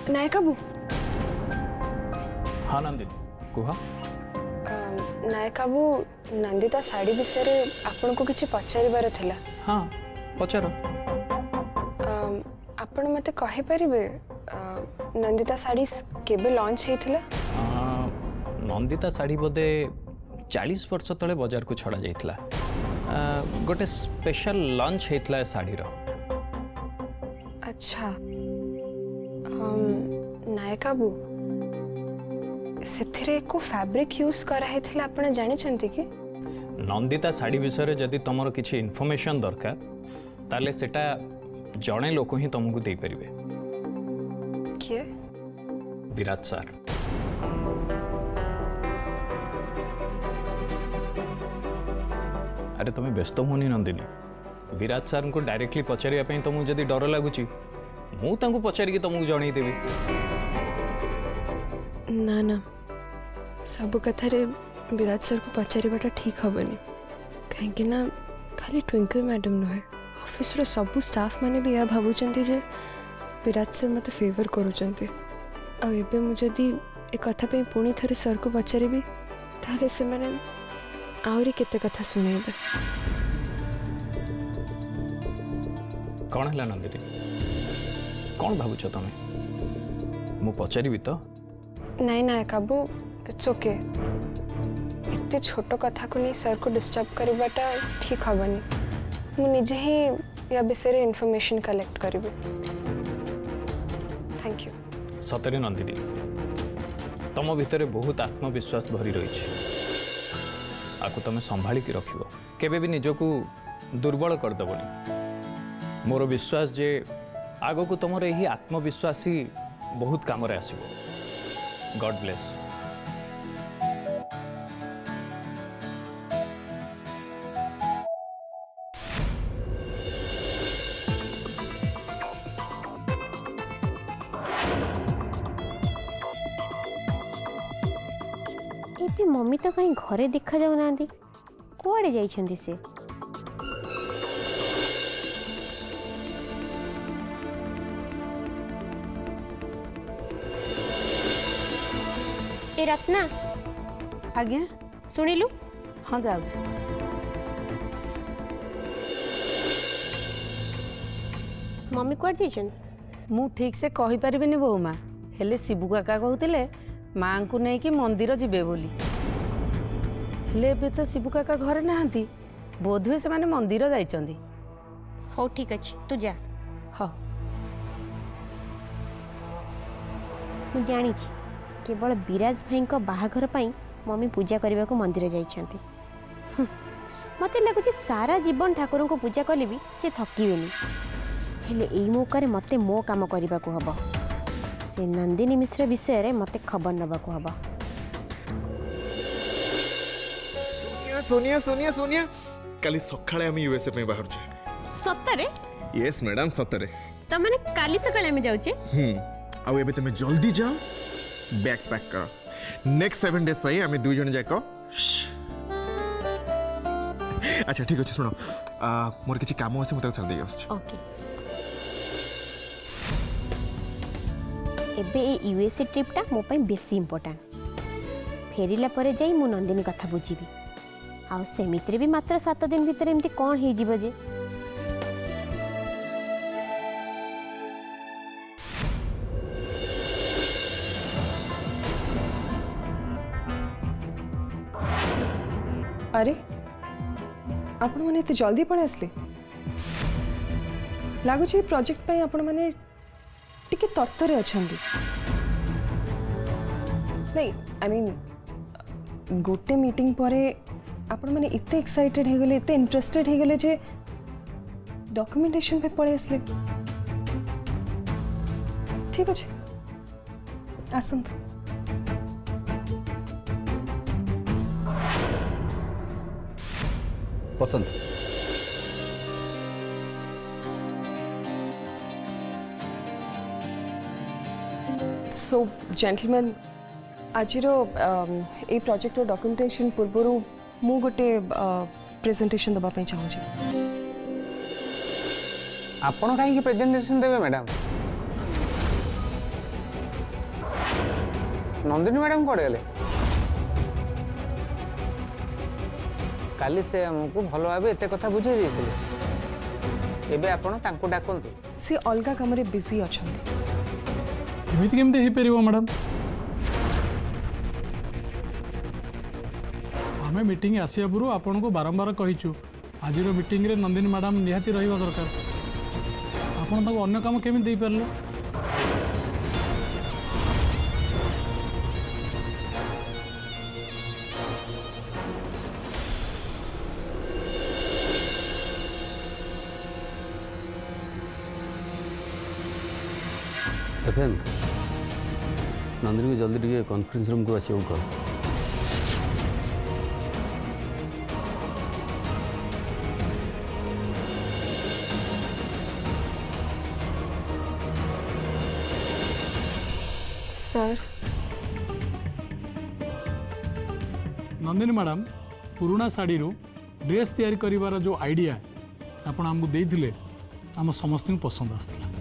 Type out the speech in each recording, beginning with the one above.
नायक बाबू हाँ नंदिनी कुह नायक बाबू नंदिता साड़ी विषय रे आपन को किछि पचारिबार थिला। हाँ पचार आपण मते कहि परिबे नंदिता साड़ी केबे लॉन्च हेथिला? नंदिता साड़ी बोधे 40 वर्ष तले बाजार को छड़ा जाइतला गोटे स्पेशल लॉन्च हेतला साड़ी रो। अच्छा नायक बाबू सेथिरे को फैब्रिक यूज करा हेथिला आपण जानि छंती कि? नंदिता साड़ी विषय जदि तुमर किछि इन्फॉर्मेशन दरकार ताले सेटा जणे लोक ही तुमको दे परिबे। किए? विराट सर। अरे तुम्हें व्यस्त होनी नंदिनी विराट सर को डायरेक्टली पचारिया तुमको जदि डर लगुच मुझे पचारिकी तुमको जन देवी। ना ना सब कथारे विराट सर को पचारिबाटा ठीक हेनी कहीं ना खाली ट्विंकल मैडम नुहे ऑफिस रो सबू स्टाफ माने भी या भावुचंती जे विराट सर मते फेवर करूचंती आ एबे मु जदी ए कथा पे पुणी थरे सर को पचारिबी ताले से माने आउरी केते कथा सुनेबे। कौन है नंदिनी कौन भावुच तुम्हें मु पचारि तो? नहीं ना काबू इट्स ओके इतने छोट कथा को नहीं सर को डिस्टर्ब करवाटा ठीक हेनी मु निजे ही या विषय इन्फॉर्मेशन कलेक्ट करी। Thank you. सतरे नंदिनी तुम भितर बहुत आत्मविश्वास भरी रही आपको तुम संभाली की रखिबो केबे भी निजको दुर्बल करदेबनी। मोर विश्वास जे आगो को तुमर यही आत्मविश्वास ही बहुत काम रे आसीबो। God bless. ये मम्मी तो कहीं घरे देखा जाऊ ना कुआड़े जाइछंदी से? ए रत्ना आज्ञा सुनिलु? हाँ जाऊ मम्मी कुआड़े जाइछन? मु ठीक से कहि परिबिनी बहुमा हेले शिबू काका कहते माँ को नहीं कि मंदिर जीवे बोली हेले एबे तो शिबू काका घरे नहांती बोधुए से माने मंदिर जाइचंदी। हो ठीक अच्छे तू जा। हाँ मु जानी केवल विराज भाई को बाहाघर पाई मम्मी पूजा करने को मंदिर जाइछंती। मते लगुच सारा जीवन ठाकुर को पूजा कले भी से थकिबेनी हेले एई मौका रे मते मो काम करबा को हबो से नंदिनी मिश्र विषय रे मते खबर नबा को हबो। सोनिया सोनिया सोनिया काली सखाळे हम यूएसए पे बाहर छे। सत्तरे? यस मैडम सत्तरे। त माने काली सकाळे हम जाउचे? आ एबे तमे जल्दी जाओ बैग पैक कर नेक्स्ट 7 डेज पई हम दुई जन जाको। अच्छा ठीक अछि सुनो मोर किछि काम अछि मते छाड़ देई आछी। ओके एबे ए यूएसए ट्रिपटा मो पई बेसी इंपोर्टेंट फेरिला परे जाई मु नंदिनी कथा बुझीबी आ सेमित्रे भी मात्र 7 दिन भीतर एमती कोन हे जीव जे अरे आपण माने इते जल्दी पळे आसले लागुच प्रोजेक्ट पई आपण माने टिके तरतरे अछंदी नहीं आई मीन गोटे मीटिंग परे आपण माने इते एक्साइटेड हे गले इते इंटरेस्टेड हे गले जे डॉक्यूमेंटेशन पे पळे आसले ठीक अछि आसंत पसंद सो जेंटलमैन आजिर ए प्रोजेक्ट डॉक्यूमेंटेशन पूर्वर मु गोटे प्रेजेंटेशन दबा पे चाहूँ आपण कहीं प्रेजेंटेशन देवे मैडम नंदिनी मैडम कौन गले काली से हमको भल भाव एत कथा बुझे एबे आपण तांको डाकंतु सी अलगा काम रे बिजी अछंती एमिति केमते हे परिबो मैडम आमे मीटिंग आसिया पूर्व आपन को बारंबार कहिछु आज मीटिंग रे नंदिनी मैडम निहाती रहिबा दरकार आपन ताको अन्य काम केमि देई परले एफएम नंदिनी को जल्दी टिके कॉन्फ्रेंस रूम को आसियो कह सर नंदिनी मैडम पुराना साड़ी रू ड्रेस तैयारी करिवार जो आइडिया आपण हमको देइथिले हम समस्त को पसंद आसला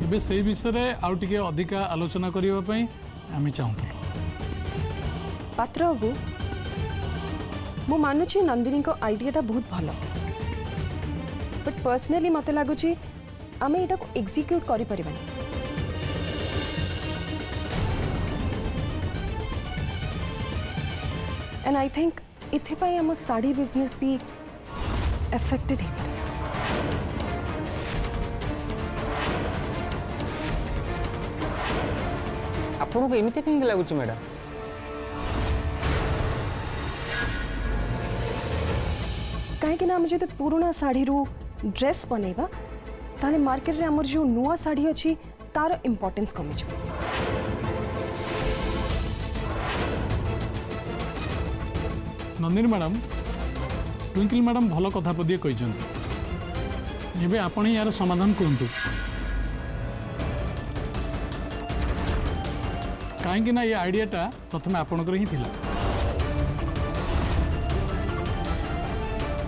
एबे से विषय रे आउ टिके अधिका आलोचना करिवा पई आमी चाहतलो पात्र बाबू मु मानुची नंदिनी को आइडियाटा बहुत भल बट पर्सनली मते लागुची आमे एटा को एग्जीक्यूट करि परिबानी एंड आई थिंक इथे पई हम साड़ी बिजनेस भी अफेक्टेड है आपन को एमिते कहीं लागुच मैडम कहीं ना जब पुराना साड़ी रू ड्रेस बनैबा ताले मार्केट रे हमर जो नुआ साड़ी अछि तार इंपोर्टेंस कमी छ नंदिनी मैडम ट्विंकल मैडम भल कथा पदिए कहते एबे आपण ही यार समाधान करंतु कहीं ना ये आइडियाटा प्रथम आपणकर ही थिला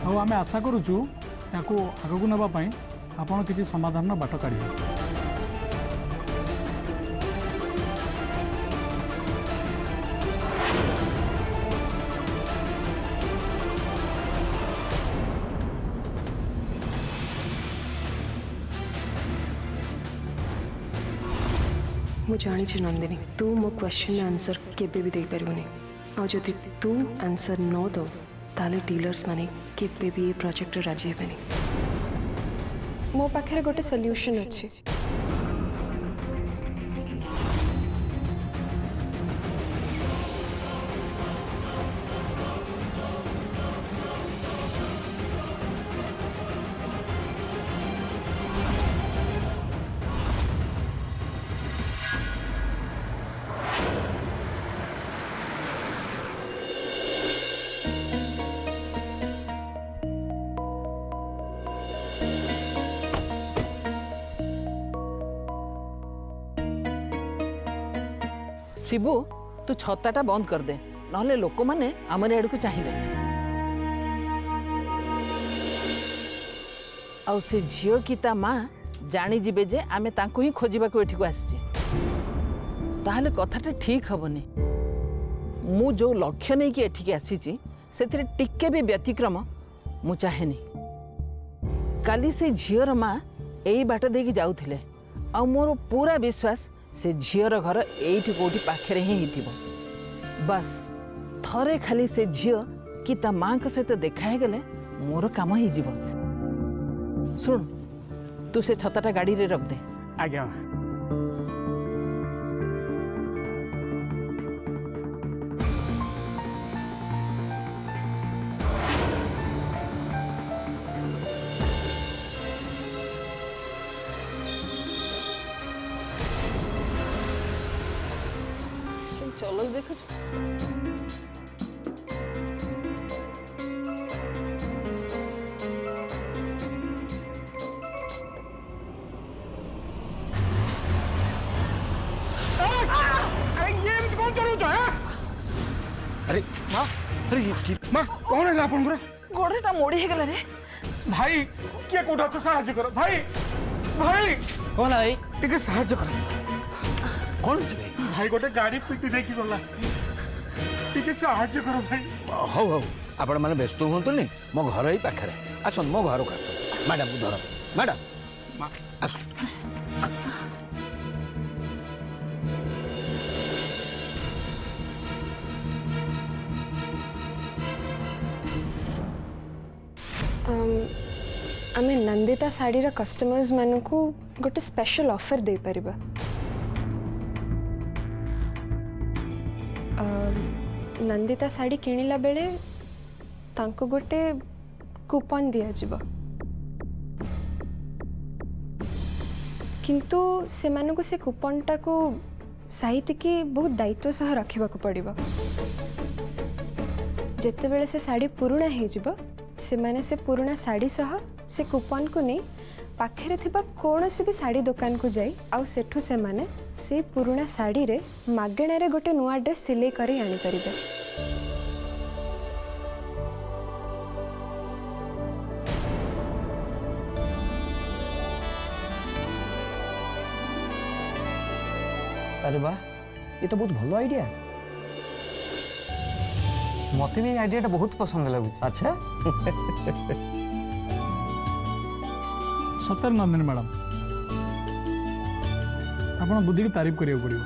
आउ आमे आशा करूचु याको आगकू नबा पई आपण किसी समाधान बाट काढ़िबे मु जानी नंदिनी तू मो क्वेश्चन आंसर केबे भी दे परिबनी आ जदि तू आंसर न दो ताले डीलर्स माने केबे भी ये प्रोजेक्ट राजी हेबेनी मो पाखे गोटे सॉल्यूशन अच्छी शिबू तू छताटा बंद कर दे नहले लोक माने हमर एड को चाहिए आउ से झियो की ता माँ जानी जिबे जे आमे तांको ही खोजिबा को एठी को आसी ताहले कथाटा ठीक हबनी मु जो लक्ष्य नहीं कि एठी के आसी से टिके भी व्यतिक्रम मु चाहेनी काली से झियोर माँ एई बाट देकी जाउथिले आ मोर पूरा विश्वास से झीर घर एठी कोठी पाखरे ही हिथिबो बस थरे खाली से झियो कि ता मां के सहित देखा हे गले मोर काम ही जीव सुन तू से छताटा गाड़ी रे रख दे आज्ञा चलो देखो अरे माँ अरे माँ कौन है आपन गोड़ेटा मोड़ी हे गला रे भाई किए कोठा छ साहाଯ୍य कर भाई भाई कौन है भाई टिके साहाय्य कर कौन अच्छे भाई भाई गोटे गाड़ी पिटी देखी गला टिके साहाय्य कर भाई हौ हौ आपण मैंने व्यस्त हुंतुनि मो घर ही पाखे आसन मो घर को आस मैडम को धर मैडम आस आम नंदिता शाढ़ीर कस्टमर्स मानक गोटे स्पेशल ऑफर दे परिबा। नंदिता शाढ़ी किणिला बेले तांको गोटे कूपन दिया जिबा किंतु से मानक से कूपनटा को साहित्यिकी बहुत दायित्व सह रखा पड़िबा। जेते बेले से साड़ी पुराणा हो जिबा से माने से पुराणा साड़ी सह से कूपन को नहीं पाखे थिबा कौनसी भी साड़ी दुकान को जाई आउ सेठू से माने से पुराणा साड़ी रे मागेणा रे गोटे नुआ ड्रेस सिलाई करी आनी परिबे। अरे वाह ये तो बहुत भल आइडिया मत भी आइडिया बहुत पसंद लगुच। अच्छा सतर नंदिनी मैडम आप बुद्धि की तारीफ करिया पड़ो।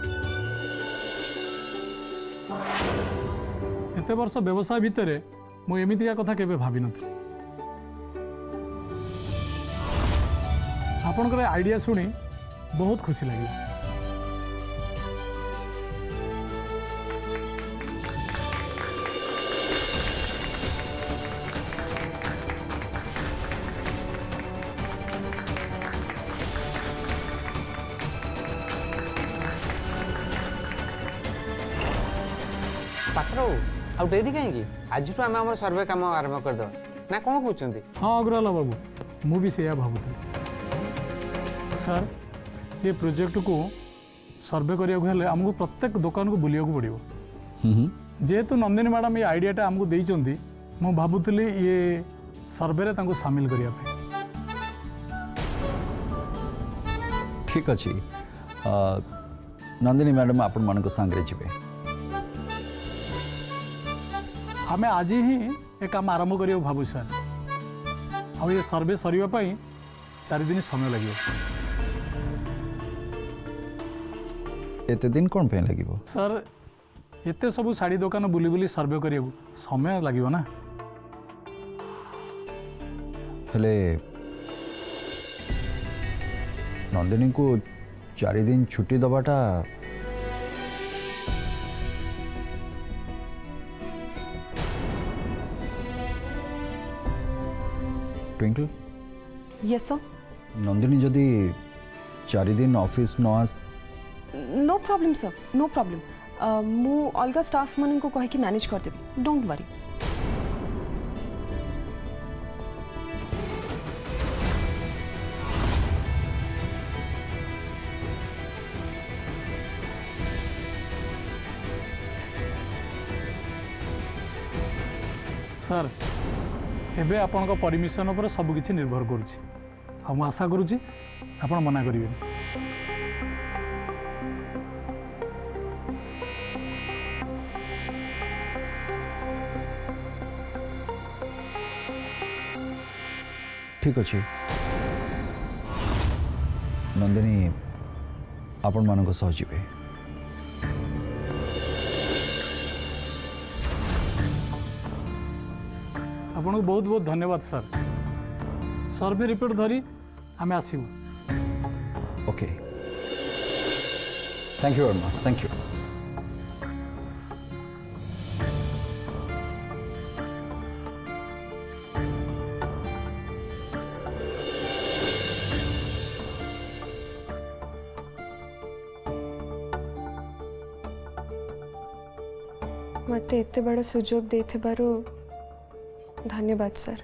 एत वर्ष व्यवसाय भितर मुझे एमतीका कथा केबे भाभी नथि। आपनकर आइडिया सुनी बहुत खुशी लगी। पात्र आउ डेरी कहीं आज आम सर्वे कम आरंभ करदे ना कौन कहते? हाँ अग्रवाला बाबू मुझे से भावुँ सर ये प्रोजेक्ट को सर्वे करने आमको प्रत्येक दुकान को बुलिया पड़ो। जेहेतु नंदिनी मैडम ये आइडियाटा आमको देइचंती मु भावुली ये सर्वे रे सामिल करने। ठीक अच्छे नंदिनी मैडम आपण मान सांगे जी आमे आज ही ये काम आरंभ करियो भाबु सर आ ये सर्वे सरीबा पई 4 दिन समय लगे। एते दिन कौन पे लगे सर एते सब साड़ी दुकान बुली बुली सर्वे करियो समय लगे ना। हेले नंदिनी को 4 दिन छुट्टी दबाटा ट्विंकल यस सर नंदिनी जदि 4 दिन ऑफिस न आस no problem sir no problem मु अलग स्टाफ मन को कह के मैनेज कर देबी डोंट वरी। सर एबे आपन परमिशन उपर सब किछि निर्भर करुछि हम आशा करुछि आपन मना करिवे। ठीक अच्छे नंदिनी आपण मान सह जीवे। आपन को बहुत बहुत धन्यवाद सर। सर्वे रिपोर्ट धरी आम आसबू। Okay thank you very much thank you. मत एते बड़ा सुजोग देथिबारु धन्यवाद सर।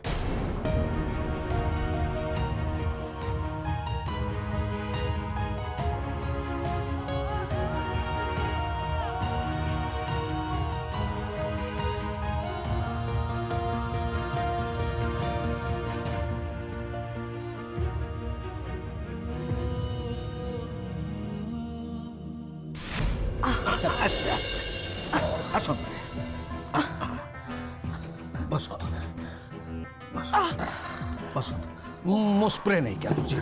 ଆସ ବସ ବସ ମୁଁ ସ୍ପ୍ରେ ନେଇକି ଆସୁଛି।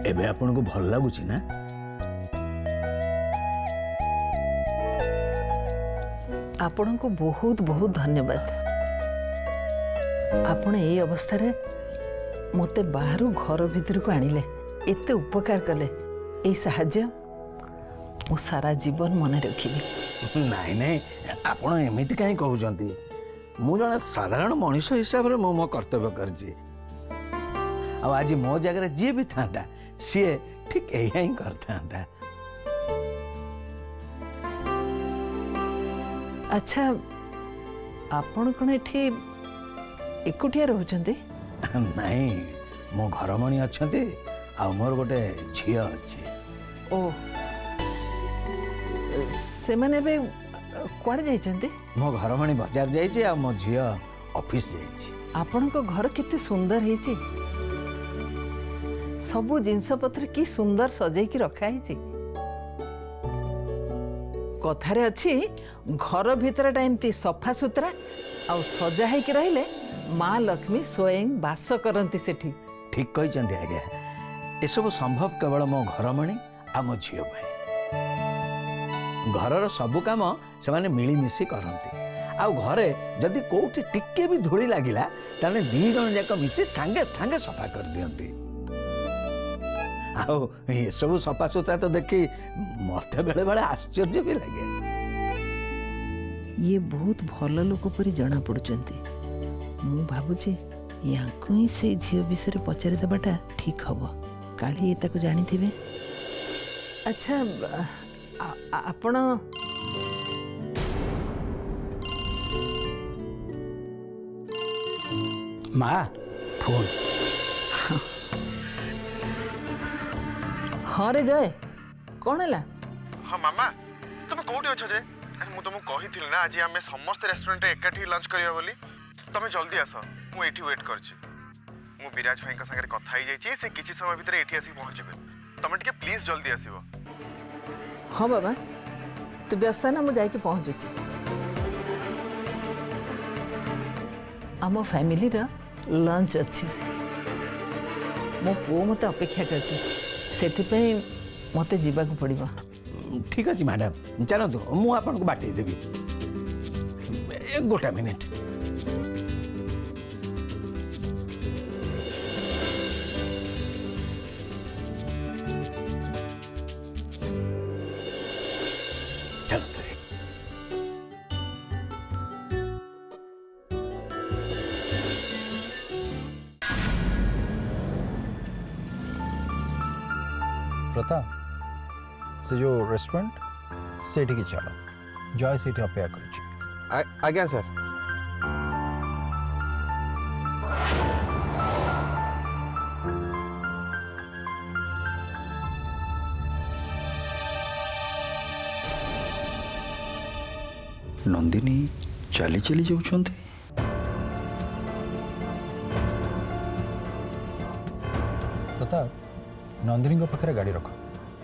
ଏବେ ଆପଣଙ୍କୁ ଭଲ ଲାଗୁଛି ନା? ଆପଣଙ୍କୁ ବହୁତ ବହୁତ ଧନ୍ୟବାଦ। ଆପଣ ଏଇ ଅବସ୍ଥାରେ ମୋତେ ବାହାରୁ ଘର ଭିତରକୁ ଆଣିଲେ, ଏତେ ଉପକାର କଲେ। ଏଇ ସାହାଯ୍ୟ ମୁଁ ସାରା ଜୀବନ ମନେ ରଖିବି। ନାଇଁ ନାଇଁ, ଆପଣ ଏମିତି କାହିଁ କହୁଛନ୍ତି? ମୁଁ ଜଣେ ସାଧାରଣ ମଣିଷ ହିସାବରେ ମୁଁ ମୋ କର୍ତ୍ତବ୍ୟ କରିଛି। ଆଉ ଆଜି ମୋ ଜାଗାରେ ଯିଏ ବି ଥାନ୍ତା ସିଏ ଠିକ୍ ଏଇଆ ହିଁ କରିଥାନ୍ତା। ଆଚ୍ଛା, ଆପଣ କ'ଣ ଏଠି ଏକୁଟିଆ ରହୁଛନ୍ତି? ନାଇଁ, ମୋ ଘରମଣି ଅଛନ୍ତି ଆଉ ମୋର ଗୋଟେ ଝିଅ ଅଛି। ଓ, ସେମାନେ ଏବେ କୁଆଡ଼େ ଯାଇଛନ୍ତି? ମୋ ଘରମଣି ବଜାର ଯାଇଛି ଆଉ ମୋ ଝିଅ ଅଫିସ ଯାଇଛି। ଆପଣଙ୍କ ଘର କେତେ ସୁନ୍ଦର ହେଇଛି। ସବୁ ଜିନିଷପତ୍ର କି ସୁନ୍ଦର ସଜେଇକି ରଖା ହେଇଛି। କଥାରେ ଅଛି, ଘର ଭିତରଟା ଏମିତି ସଫା ସୁତରା ଆଉ ସଜା ହେଇକି ରହିଲେ ମା ଲକ୍ଷ୍ମୀ ସ୍ୱୟଂ ବାସ କରନ୍ତି ସେଠି। ଠିକ୍ କହିଛନ୍ତି ଆଜ୍ଞା। ଏସବୁ ସମ୍ଭବ କେବଳ ମୋ ଘରମଣି ଆଉ ମୋ ଝିଅ ପାଇଁ। ଘରର ସବୁ କାମ ସେମାନେ ମିଳିମିଶି କରନ୍ତି। ଆଉ ଘରେ ଯଦି କୋଉଠି ଟିକେ ବି ଧୂଳି ଲାଗିଲା ତାହେଲେ 2 ଜଣ ଯାକ ମିଶି ସାଙ୍ଗେ ସାଙ୍ଗେ ସଫା କରିଦିଅନ୍ତି। ଆଉ ଏସବୁ ସଫାସୁତରା ତ ଦେଖି ମତେ ବେଳେ ବେଳେ ଆଶ୍ଚର୍ଯ୍ୟ ବି ଲାଗେ। ଇଏ ବହୁତ ଭଲ ଲୋକ ପରି ଜଣା ପଡୁଛନ୍ତି। ମୁଁ ଭାବୁଛି ୟାଙ୍କୁ ହିଁ ସେଇ ଝିଅ ବିଷୟରେ ପଚାରି ଦେବାଟା ଠିକ୍ ହବ। କାଳେ ଇଏ ତାକୁ ଜାଣିଥିବେ। ଆଚ୍ଛା, ଆପଣ ମା ଫୋନ୍। ହଁ ରେ ଜୟ, କ'ଣ ହେଲା? ହଁ ମାମା, ତମେ କୋଉଠି ଅଛ ଯେ? ଆରେ ମୁଁ ତମକୁ କହିଥିଲି ନା ଆଜି ଆମେ ସମସ୍ତେ ରେଷ୍ଟୁରାଣ୍ଟରେ ଏକାଠି ଲଞ୍ଚ କରିବା ବୋଲି। ତମେ ଜଲ୍ଦି ଆସ, ମୁଁ ଏଇଠି ୱେଟ୍ କରିଛି। ମୁଁ ବିରାଜ ଭାଇଙ୍କ ସାଙ୍ଗରେ କଥା ହେଇଯାଇଛି, ସେ କିଛି ସମୟ ଭିତରେ ଏଇଠି ଆସିକି ପହଞ୍ଚିବେ। ତମେ ଟିକେ ପ୍ଲିଜ୍ ଜଲ୍ଦି ଆସିବ। ହଁ ବାବା, ତୁ ବ୍ୟସ୍ତ ନା, ମୁଁ ଯାଇକି ପହଞ୍ଚୁଛି। ଆମ ଫ୍ୟାମିଲିର ଲଞ୍ଚ ଅଛି। ମୋ ପୁଅ ମୋତେ ଅପେକ୍ଷା କରିଛି, ସେଥିପାଇଁ ମୋତେ ଯିବାକୁ ପଡ଼ିବ। ଠିକ୍ ଅଛି ମ୍ୟାଡ଼ାମ୍, ଚାଲନ୍ତୁ ମୁଁ ଆପଣଙ୍କୁ ବାଟେଇ ଦେବି। ଗୋଟେ ମିନିଟ୍। ଚାଲନ୍ତୁ। प्रताप से जो रेस्टोरेंट से चलो, जय से अपेक्षा कर। आज्ञा सर। नंदिनी चली चली जाऊँ। प्रताप, नंदिनी पाखे गाड़ी रख।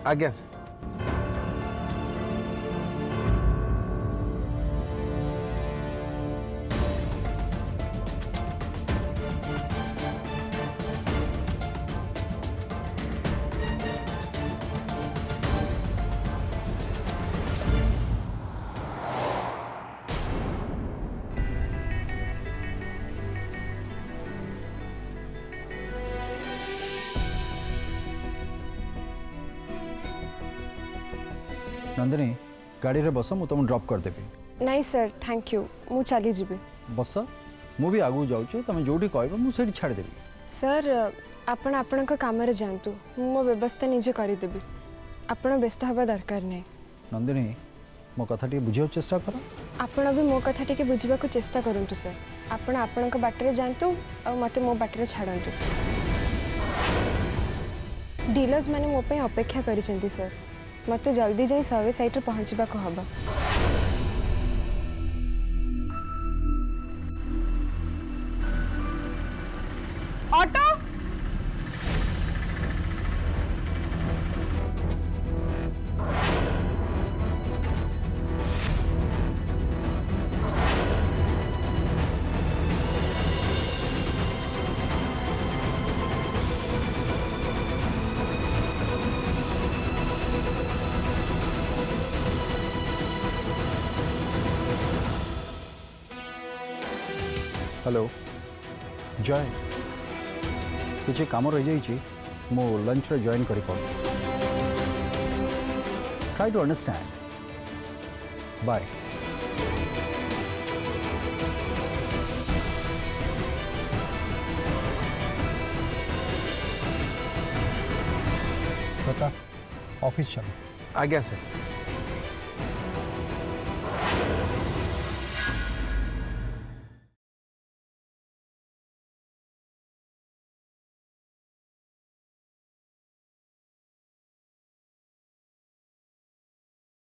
आज्ञा सर। नंदिनी गाड़ी रे बस मु तुम ड्रॉप कर देबी नहीं सर थैंक यू मु चली जीबी बस मु भी आगु जाऊँ तुम जोटी कहब मुझे छाड़ देबी सर आपण आपणक काम जातु मु मो व्यवस्था निजे करदेवि आपण व्यस्त हवा दरकार नहीं नंदिनी मो कथा टी बुझे चेष्टा कर आपण भी मो कथा टिके बुझा चेष्टा करंतु सर आपण आपणक बाटरे जातु और मते मो बाटरे छाड़ंतु डीलर्स माने मो पे अपेक्षा करिसेंती सर मते जल्दी जाई सर्विस साइट रे पहुंचबा को हबा ऑटो हेलो जय किसी काम रही जाइए मो लंच रे जॉइन करी call try to understand by Pratap office चलो आज्ञा सर